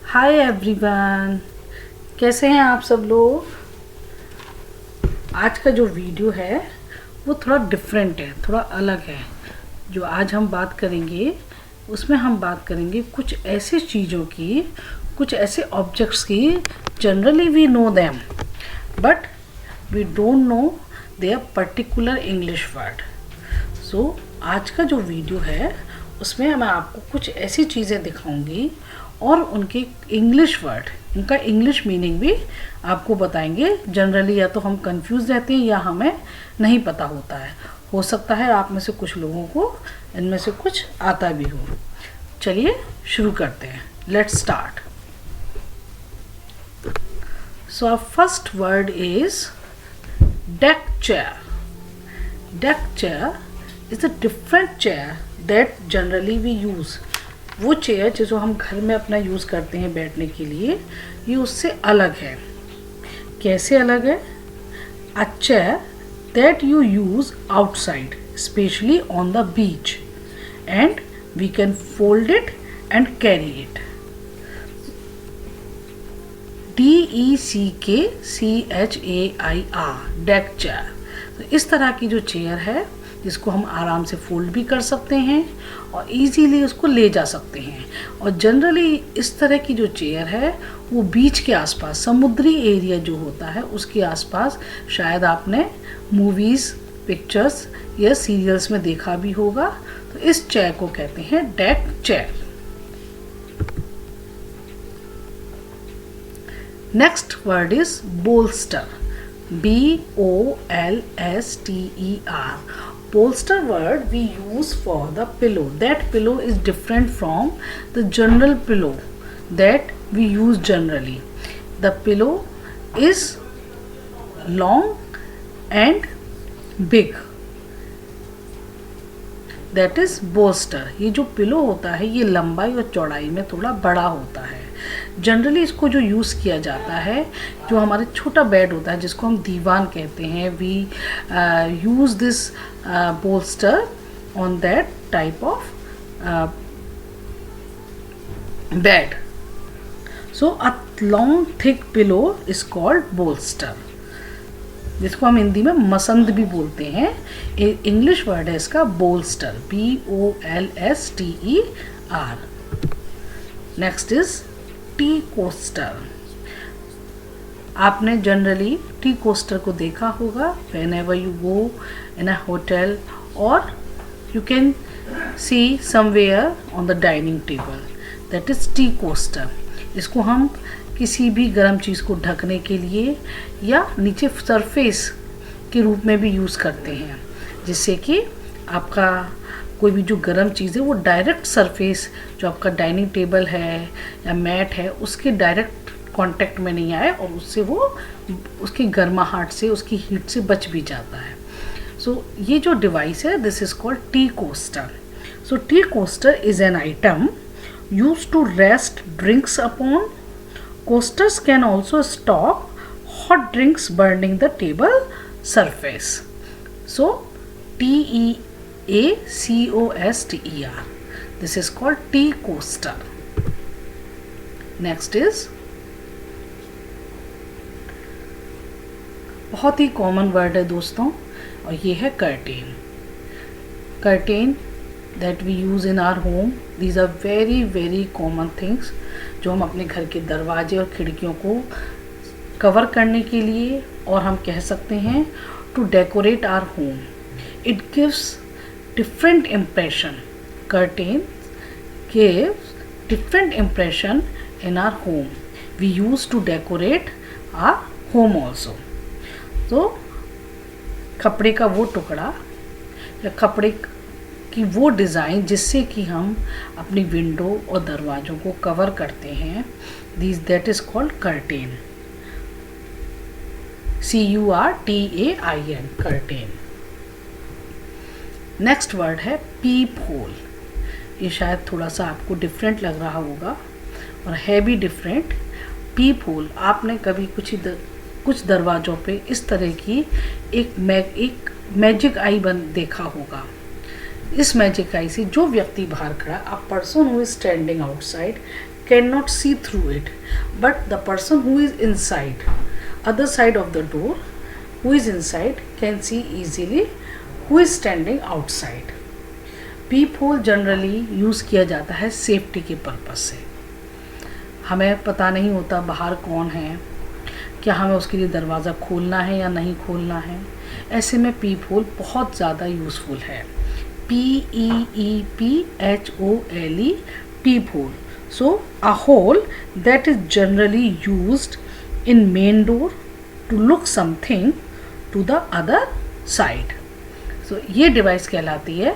Hi everyone, कैसे हैं आप सब लोग। आज का जो वीडियो है वो थोड़ा डिफरेंट है, थोड़ा अलग है। जो आज हम बात करेंगे उसमें हम बात करेंगे कुछ ऐसी चीज़ों की, कुछ ऐसे ऑब्जेक्ट्स की। Generally we know them but we don't know their particular English word. So आज का जो वीडियो है उसमें मैं आपको कुछ ऐसी चीज़ें दिखाऊंगी और उनके इंग्लिश वर्ड, इनका इंग्लिश मीनिंग भी आपको बताएंगे। जनरली या तो हम कंफ्यूज रहते हैं या हमें नहीं पता होता है। हो सकता है आप में से कुछ लोगों को इनमें से कुछ आता भी हो। चलिए शुरू करते हैं, let's start. So our first word is deck chair. Deck chair is a different chair that generally we use. वो चेयर जो हम घर में अपना यूज़ करते हैं बैठने के लिए, ये उससे अलग है। कैसे अलग है? A chair that you use outside, specially on the beach, and we can fold it and carry it. DECKCHAIR, deck chair. तो इस तरह की जो चेयर है जिसको हम आराम से फोल्ड भी कर सकते हैं और इजीली उसको ले जा सकते हैं। और जनरली इस तरह की जो चेयर है वो बीच के आसपास, समुद्री एरिया जो होता है उसके आसपास शायद आपने मूवीज़, पिक्चर्स या सीरियल्स में देखा भी होगा। तो इस चेयर को कहते हैं deck chair. Next word is bolster. BOLSTER. Bolster word we use for the pillow. That pillow is different from the general pillow that we use generally. The pillow is long and big. That is bolster. ये जो pillow होता है ये लंबाई और चौड़ाई में थोड़ा बड़ा होता है। जनरली इसको जो यूज़ किया जाता है, जो हमारे छोटा बेड होता है जिसको हम दीवान कहते हैं, we use this bolster on that type of bed. So a long thick pillow is called bolster, जिसको हम हिंदी में मसंद भी बोलते हैं। इंग्लिश वर्ड है इसका bolster, BOLSTER. Next is tea coaster. आपने जनरली टी कोस्टर को देखा होगा whenever you go in a hotel or you can see somewhere on the dining table. That is tea coaster. इसको हम किसी भी गर्म चीज़ को ढकने के लिए या नीचे सरफेस के रूप में भी यूज़ करते हैं, जिससे कि आपका कोई भी जो गर्म चीज़ है वो डायरेक्ट सरफेस जो आपका डाइनिंग टेबल है या मैट है उसके डायरेक्ट कांटेक्ट में नहीं आए और उससे वो उसकी गर्माहट से, उसकी हीट से बच भी जाता है। सो ये जो डिवाइस है this is called tea coaster. So tea coaster is an item used to rest drinks upon. Coasters can also stop hot drinks burning the table surface. So TEACOSTER. This is called tea coaster. Next is बहुत ही common word है दोस्तों, और ये है curtain. Curtain that we use in our home, these are very very common things जो हम अपने घर के दरवाजे और खिड़कियों को कवर करने के लिए, और हम कह सकते हैं to decorate our home. It gives different impression. Curtain gives different impression in our home. We use to decorate our home also. तो कपड़े का वो टुकड़ा या कपड़े की वो डिज़ाइन जिससे कि हम अपनी विंडो और दरवाज़ों को कवर करते हैं, that is called curtain. CURTAIN, curtain. Next word है पीप होल। ये शायद थोड़ा सा आपको डिफरेंट लग रहा होगा और है भी डिफरेंट। पीप होल, आपने कभी कुछ दरवाज़ों पे इस तरह की एक मैजिक आई देखा होगा। इस मैजिक आई से जो व्यक्ति बाहर खड़ा, a person who is standing outside cannot see through it, but the person who is inside, other side of the door, who is inside can see easily who is standing outside. Peephole generally use किया जाता है safety के purpose से. हमें पता नहीं होता बाहर कौन है, क्या हमें उसके लिए दरवाज़ा खोलना है या नहीं खोलना है. ऐसे में पीप होल बहुत ज़्यादा यूज़फुल है. PEEPHOLE, peep hole. So a hole that is generally used in main door to look something to the other side. So ये डिवाइस कहलाती है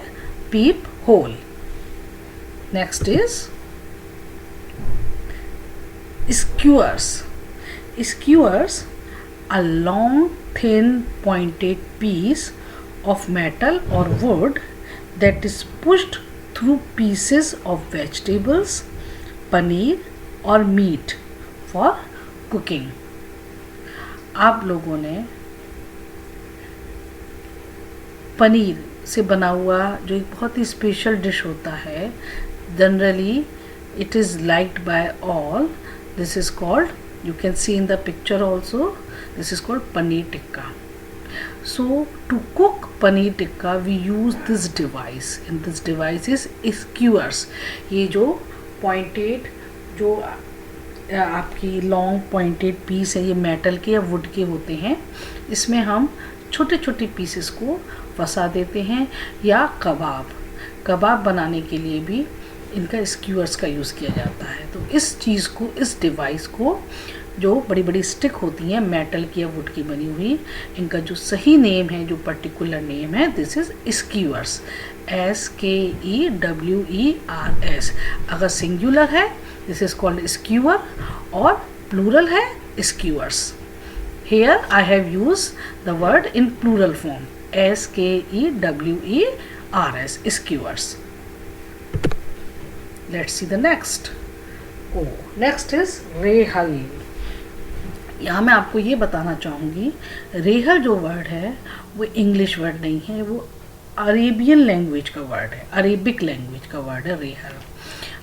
peep hole. Next is skewers. Skewers, a long thin pointed piece of metal or wood that is pushed through pieces of vegetables, paneer or meat for cooking. आप लोगों ने पनीर से बना हुआ जो एक बहुत ही स्पेशल डिश होता है, generally it is liked by all. This is called, you can see in the picture also, this is called paneer tikka. So to cook paneer tikka we use this device, and this device is skewers. ये जो pointed, जो आपकी long pointed piece है, ये metal के या would के होते हैं. इसमें हम छोटे छोटे पीसेस को फंसा देते हैं, या कबाब बनाने के लिए भी इनका स्क्यूअर्स का यूज़ किया जाता है. तो इस चीज़ को, इस डिवाइस को, जो बड़ी बड़ी स्टिक होती हैं मेटल की या वुड की बनी हुई, इनका जो सही नेम है, जो पर्टिकुलर नेम है, दिस इज़ स्क्यूअर्स. SKEWERS. अगर सिंगुलर है दिस इज़ कॉल्ड स्क्यूअर, और प्लूरल है skewers. Here I have used the word in plural form, SKEWERS, skewers. Let's see the next. Next is Rehal. यहाँ मैं आपको ये बताना चाहूँगी, रेहल जो वर्ड है वो इंग्लिश वर्ड नहीं है, वो अरेबियन लैंग्वेज का वर्ड है, अरेबिक लैंग्वेज का वर्ड है रेहल.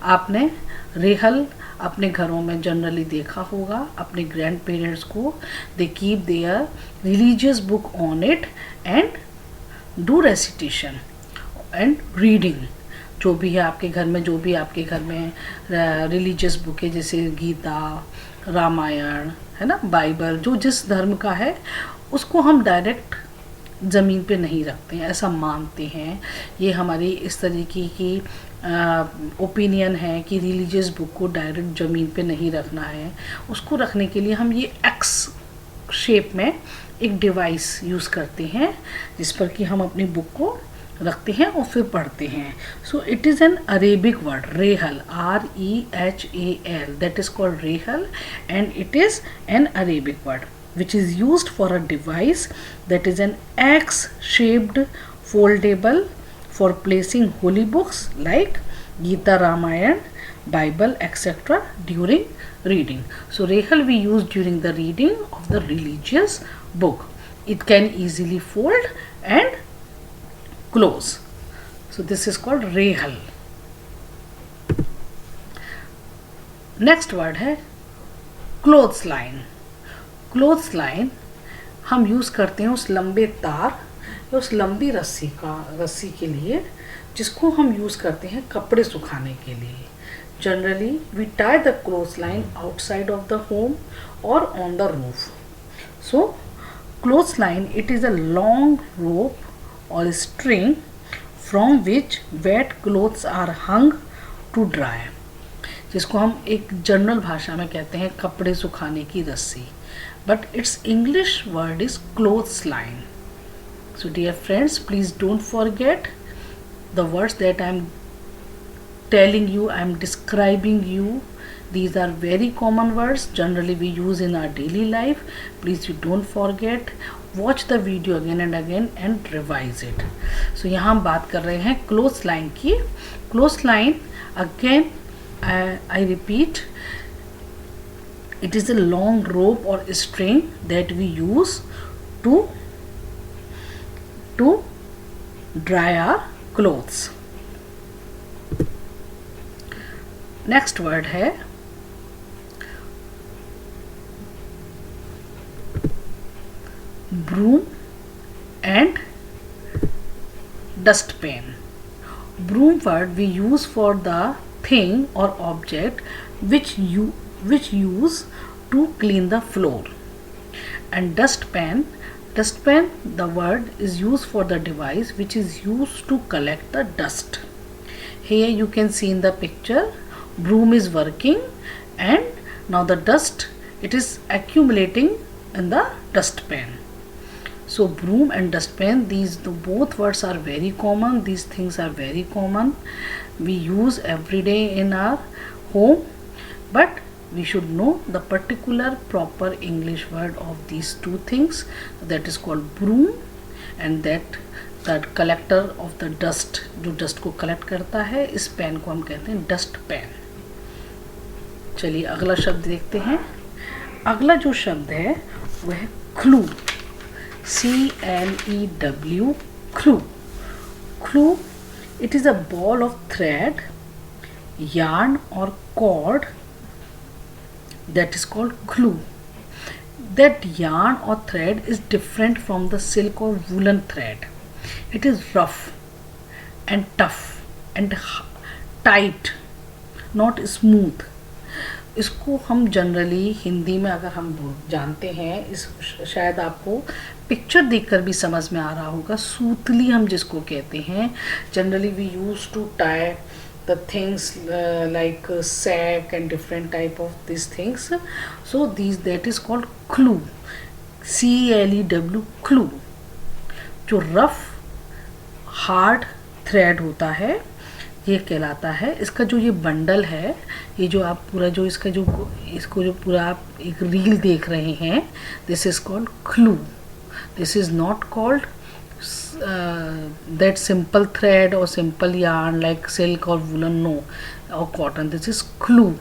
आपने रेहल अपने घरों में जनरली देखा होगा. अपने ग्रैंड पेरेंट्स को, they keep their religious book on it and do recitation and reading. जो भी है आपके घर में, जो भी आपके घर में रिलीजियस बुक है, जैसे गीता, रामायण है ना, बाइबल, जो जिस धर्म का है उसको हम डायरेक्ट ज़मीन पे नहीं रखते हैं, ऐसा मानते हैं. ये हमारी इस तरीके की ओपिनियन है कि रिलीजियस बुक को डायरेक्ट ज़मीन पे नहीं रखना है. उसको रखने के लिए हम ये एक्स शेप में एक डिवाइस यूज़ करते हैं, जिस पर कि हम अपनी बुक को रखते हैं और फिर पढ़ते हैं. So it is an Arabic word, Rehal, REHAL, that is called Rehal, and it is an Arabic word which is used for a device that is an X-shaped foldable for placing holy books like Gita, Ramayan, Bible, etc. during reading. So Rehal we use during the reading of the religious book. It can easily fold and close. So this is called Rehal. Next word है clothesline. क्लोथ्सलाइन हम use करते हैं उस लंबे तार या उस लंबी रस्सी के लिए, जिसको हम यूज़ करते हैं कपड़े सुखाने के लिए. Generally we tie the clothesline outside of the home और on the roof. So clothesline, it is a long rope और string from which wet clothes are hung to dry, जिसको हम एक जनरल भाषा में कहते हैं कपड़े सुखाने की रस्सी. But its English word is clothesline. So dear friends, please don't forget the words that I am telling you, I am describing you. These are very common words, generally we use in our daily life. Please you don't forget, watch the video again and again and revise it. So यहाँ हम बात कर रहे हैं clothesline की. Clothesline, again I repeat, it is a long rope or string that we use to dry our clothes. Next word है broom and dustpan. Broom word we use for the thing or object which use to clean the floor. And dustpan the word is used for the device which is used to collect the dust. Here you can see in the picture, broom is working and now the dust, it is accumulating in the dustpan. So broom and dustpan, these both words are very common. These things are very common. We use every day in our home, but we should know the particular proper English word of these two things. That is called broom, and that collector of the dust, जो dust को collect करता है, इस pen को हम कहते हैं dust pan. चलिए अगला शब्द देखते हैं. अगला जो शब्द है वह है clue. CLEW, clue. Clue, it is a ball of thread, yarn or cord that is called clue. That yarn or thread is different from the silk or woolen thread. It is rough and tough and tight, not smooth. इसको हम generally Hindi में अगर हम जानते हैं, इस शायद आपको पिक्चर देखकर भी समझ में आ रहा होगा. सूतली हम जिसको कहते हैं, generally we use to tie the things like sack and different type of these things. So that is called clue. CLEW, clue. जो rough hard thread होता है ये कहलाता है. इसका जो ये बंडल है, ये जो आप पूरा जो इसका जो इसको जो पूरा आप एक रील देख रहे हैं, this is called clue. This is not called that simple thread or simple yarn like silk or woolen, no, or cotton. This is clue.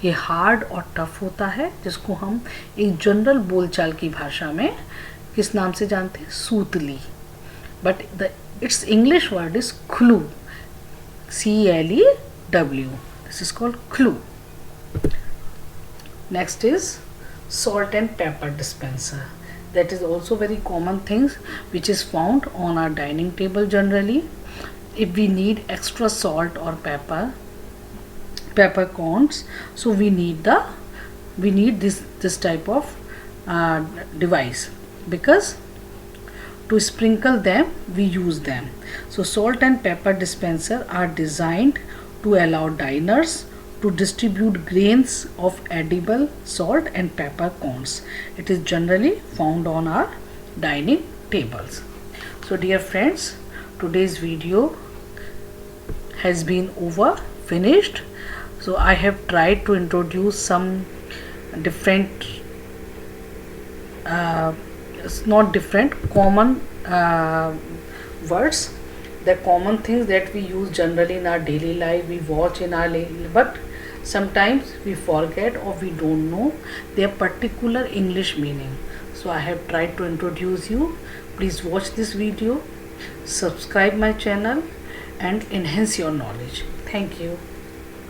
ये hard और tough होता है, जिसको हम एक जनरल बोलचाल की भाषा में किस नाम से जानते हैं? सूतली. But its English word is clue. CLEW. This is called clue. Next is salt and pepper dispenser. That is also very common things which is found on our dining table generally. If we need extra salt or peppercorns, so we need this type of device, because to sprinkle them we use them. So salt and pepper dispenser are designed to allow diners to distribute grains of edible salt and peppercorns. It is generally found on our dining tables. So dear friends, today's video has been finished. So I have tried to introduce some different common words, the common things that we use generally in our daily life, we watch in our daily, but sometimes we forget or we don't know their particular English meaning. So I have tried to introduce you. Please watch this video, subscribe my channel and enhance your knowledge. Thank you.